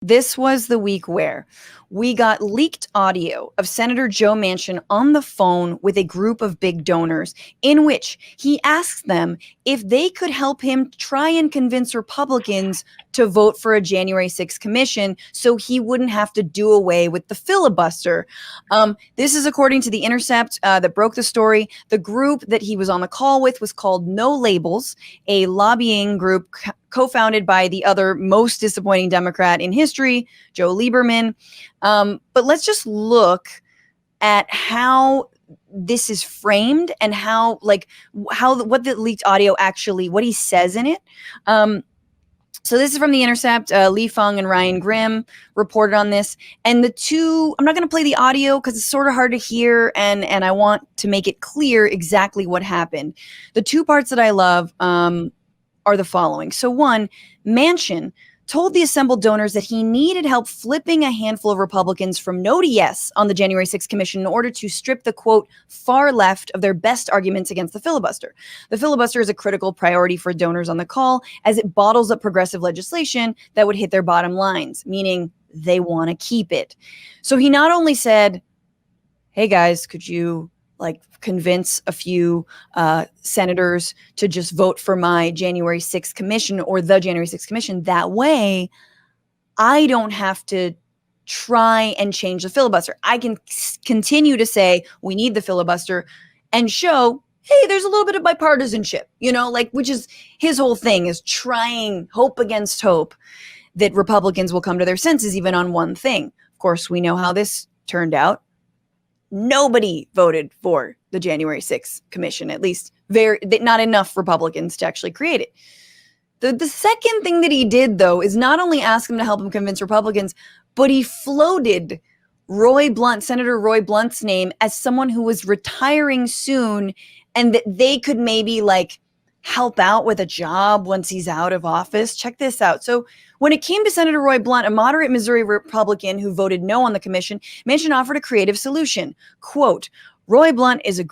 This was the week where we got leaked audio of Senator Joe Manchin on the phone with a group of big donors in which he asked them if they could help him try and convince Republicans to vote for a January 6th commission so he wouldn't have to do away with the filibuster. This is according to the Intercept that broke the story. The group that he was on the call with was called No Labels, a lobbying group co-founded by the other most disappointing Democrat in history, Joe Lieberman. But let's just look at how this is framed and what the leaked audio actually, what he says in it. So this is from the Intercept. Lee Fung and Ryan Grimm reported on this. And the two, I'm not going to play the audio because it's sort of hard to hear, and I want to make it clear exactly what happened. The two parts that I love are the following. So one, Manchin told the assembled donors that he needed help flipping a handful of Republicans from no to yes on the January 6th commission in order to strip the, quote, far left of their best arguments against the filibuster. The filibuster is a critical priority for donors on the call as it bottles up progressive legislation that would hit their bottom lines, meaning they want to keep it. So he not only said, hey guys, could you convince a few senators to just vote for my January 6th commission or the January 6th commission. That way, I don't have to try and change the filibuster. I can continue to say we need the filibuster and show, hey, there's a little bit of bipartisanship, which is his whole thing, is trying hope against hope that Republicans will come to their senses even on one thing. Of course, we know how this turned out. Nobody voted for the January 6th commission, at least not enough Republicans to actually create it. The second thing that he did, though, is not only ask him to help him convince Republicans, but he floated Senator Roy Blunt's name as someone who was retiring soon and that they could maybe help out with a job once he's out of office. Check this out. So when it came to Senator Roy Blunt, a moderate Missouri Republican who voted no on the commission, Manchin offered a creative solution. Quote, Roy Blunt is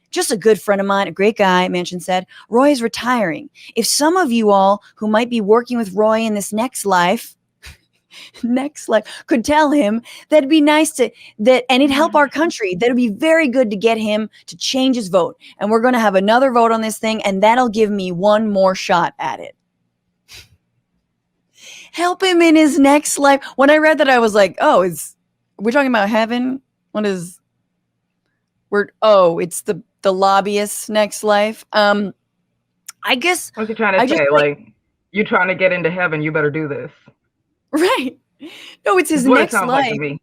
just a good friend of mine, a great guy, Manchin said. Roy is retiring. If some of you all who might be working with Roy in this next life could tell him, that'd be nice and it'd help our country. That'd be very good to get him to change his vote. And we're going to have another vote on this thing, and that'll give me one more shot at it. Help him in his next life. When I read that, I was like, we're talking about heaven? It's the lobbyist's next life. I guess. What's he trying to say? You trying to get into heaven, you better do this. Right. No, it's his next life. Like to me.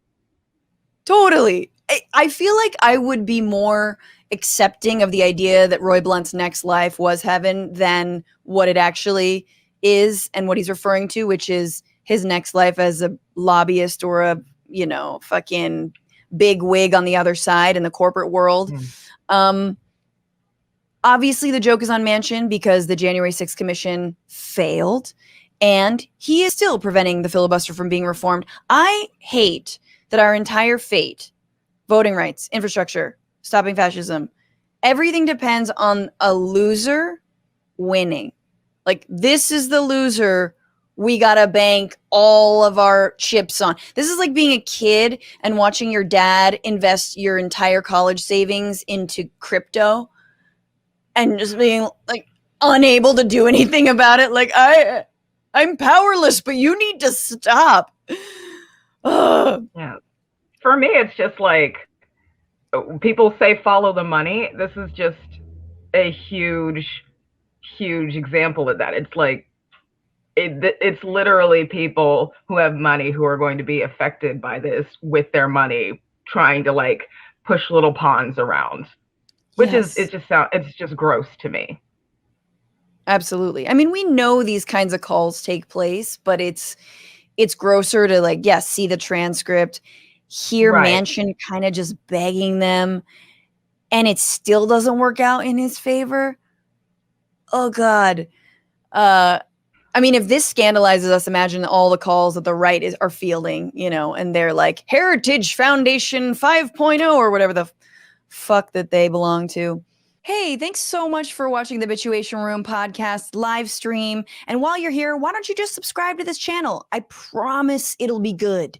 Totally. I feel like I would be more accepting of the idea that Roy Blunt's next life was heaven than what it actually is and what he's referring to, which is his next life as a lobbyist or a, fucking big wig on the other side in the corporate world. Obviously, the joke is on Manchin because the January 6th commission failed. And he is still preventing the filibuster from being reformed. I hate that our entire fate, voting rights, infrastructure, stopping fascism, everything depends on a loser winning. This is the loser we got to bank all of our chips on. This is like being a kid and watching your dad invest your entire college savings into crypto and just being unable to do anything about it. I'm powerless, but you need to stop. Yeah. For me, it's just people say follow the money. This is just a huge example of that. It's literally people who have money who are going to be affected by this with their money, trying to push little pawns around, which is it's just gross to me. Absolutely. I mean, we know these kinds of calls take place, but it's grosser to see the transcript, hear Manchin kind of just begging them, and it still doesn't work out in his favor. Oh God. I mean, if this scandalizes us, imagine all the calls that the right are fielding, and they're Heritage Foundation 5.0 or whatever the fuck that they belong to. Hey, thanks so much for watching the Bitchuation Room podcast live stream. And while you're here, why don't you just subscribe to this channel? I promise it'll be good.